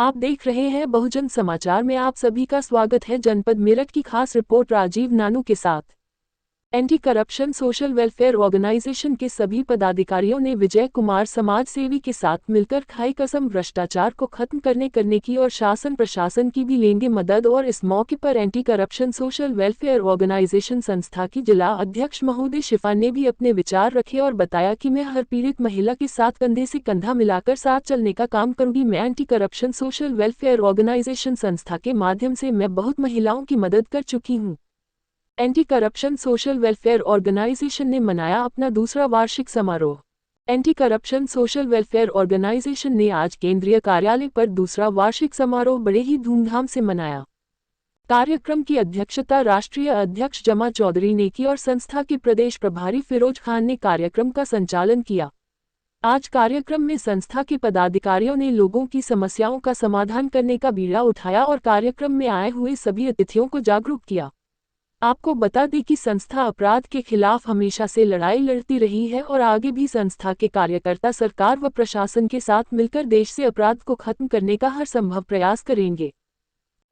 आप देख रहे हैं बहुजन समाचार में आप सभी का स्वागत है। जनपद मेरठ की खास रिपोर्ट राजीव नानू के साथ। Anti corruption social welfare organisation के सभी पदाधिकारियों ने विजय कुमार समाज सेवी के साथ मिलकर खाई कसम भ्रष्टाचार को खत्म करने की और शासन प्रशासन की भी लेंगे मदद। और इस मौके पर anti corruption social welfare organisation संस्था की जिला अध्यक्ष महोदय शिफा ने भी अपने विचार रखे और बताया कि मैं हर पीड़ित महिला के साथ कंधे से कंधा मिलाकर साथ चलने का काम करूंगी। मैं anti corruption social welfare organisation संस्था के माध्यम से मैं बहुत महिलाओं की मदद कर चुकी हूँ। Anti corruption social welfare organisation ने मनाया अपना दूसरा वार्षिक समारोह। Anti corruption social welfare organisation ने आज केंद्रीय कार्यालय पर दूसरा वार्षिक समारोह बड़े ही धूमधाम से मनाया। कार्यक्रम की अध्यक्षता राष्ट्रीय अध्यक्ष जमा चौधरी ने की और संस्था के प्रदेश प्रभारी फिरोज खान ने कार्यक्रम का संचालन किया। आज कार्यक्रम में संस्था के पदाधिकारियों ने लोगों की समस्याओं का समाधान करने का बीड़ा उठाया और कार्यक्रम में आए हुए सभी अतिथियों को जागरूक किया। आपको बता दें कि संस्था अपराध के खिलाफ हमेशा से लड़ाई लड़ती रही है और आगे भी संस्था के कार्यकर्ता सरकार व प्रशासन के साथ मिलकर देश से अपराध को खत्म करने का हर संभव प्रयास करेंगे।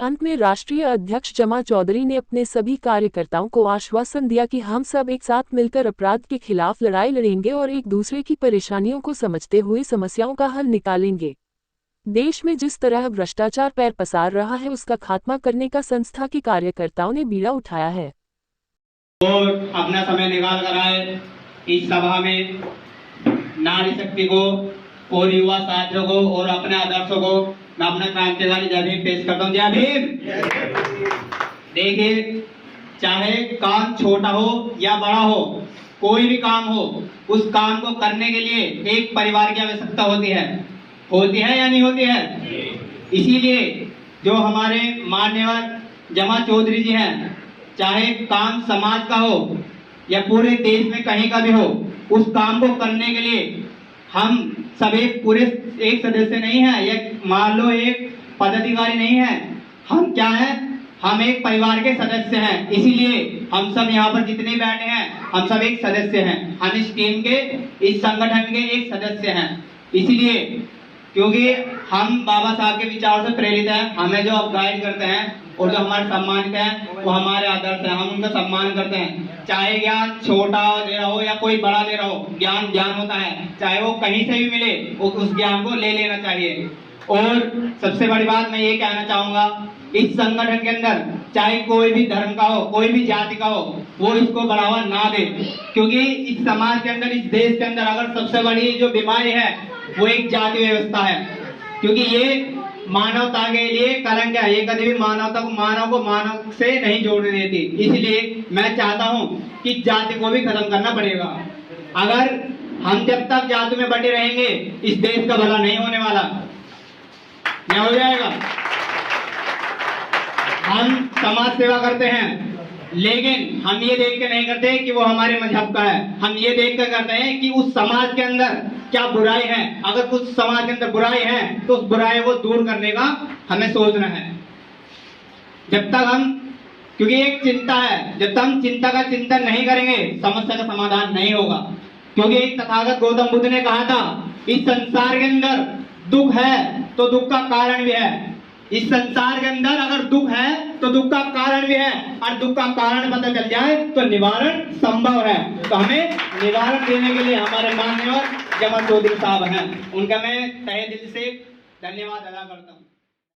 अंत में राष्ट्रीय अध्यक्ष जमा चौधरी ने अपने सभी कार्यकर्ताओं को आश्वासन दिया कि हम सब एक साथ मिलकर अपराध के खिलाफ लड़ाई लड़ेंगे और एक दूसरे की परेशानियों को समझते हुए समस्याओं का हल निकालेंगे। देश में जिस तरह भ्रष्टाचार पैर पसार रहा है उसका खात्मा करने का संस्था के कार्यकर्ताओं ने बीड़ा उठाया है। और अपना समय निकाल कर आए इस सभा में नारी शक्ति को और युवा साथियों को और अपने आदर्शों को मैं अपना क्रांतिकारी जय भीम पेश करता हूँ। जय भीम। देखिए, चाहे काम छोटा हो या बड़ा हो, कोई भी काम हो, उस काम को करने के लिए एक परिवार की आवश्यकता होती है या नहीं होती है? इसीलिए जो हमारे मान्यवर जमा चौधरी जी हैं, चाहे काम समाज का हो या पूरे देश में कहीं का भी हो, उस काम को करने के लिए हम सभी पूरे एक सदस्य नहीं है, या मान लो एक पदाधिकारी नहीं है, हम क्या है, हम एक परिवार के सदस्य हैं। इसीलिए हम सब यहाँ पर जितने बैठे हैं हम सब एक सदस्य हैं, हम इस टीम के, इस संगठन के एक सदस्य हैं। इसीलिए क्योंकि हम बाबा साहब के विचारों से प्रेरित हैं, हमें जो अब गाइड करते हैं और जो हमारे सम्मानित हैं वो हमारे आदर्श हैं, हम उनका सम्मान करते हैं। चाहे ज्ञान छोटा दे रहा हो या कोई बड़ा दे रहा हो, ज्ञान ज्ञान होता है, चाहे वो कहीं से भी मिले उस ज्ञान को ले लेना चाहिए। और सबसे बड़ी बात मैं ये कहना चाहूंगा, इस संगठन के अंदर चाहे कोई भी धर्म का हो, कोई भी जाति का हो, वो इसको बढ़ावा ना दे, क्योंकि इस समाज के अंदर, इस देश के अंदर अगर सबसे बड़ी जो बीमारी है वो एक जाति व्यवस्था है, क्योंकि ये मानवता के लिए कलंक है, ये कभी भी मानवता को मानव से नहीं जोड़ने देती। इसलिए मैं चाहता हूं कि जाति को भी खत्म करना पड़ेगा। अगर हम जब तक जाति में बटे रहेंगे इस देश का भला नहीं होने वाला, क्या हो जाएगा। हम समाज सेवा करते हैं, लेकिन हम ये देख के नहीं करते कि वो हमारे मजहब का है, हम ये देख कर करते हैं कि उस समाज के अंदर क्या बुराई है। अगर कुछ समाज के अंदर बुराई है तो उस बुराई को दूर करने का हमें सोचना है। जब तक हम, क्योंकि एक चिंता है, जब तक हम चिंता का चिंतन नहीं करेंगे समस्या का समाधान नहीं होगा। क्योंकि एक तथागत गौतम बुद्ध ने कहा था, इस संसार के अंदर दुख है तो दुख का कारण भी है। इस संसार के अंदर अगर दुख है तो दुख का कारण भी है, और दुख का कारण पता चल जाए तो निवारण संभव है। तो हमें निवारण देने के लिए हमारे मान्यवर जमा चौधरी साहब हैं, उनका मैं तहे दिल से धन्यवाद अदा करता हूँ।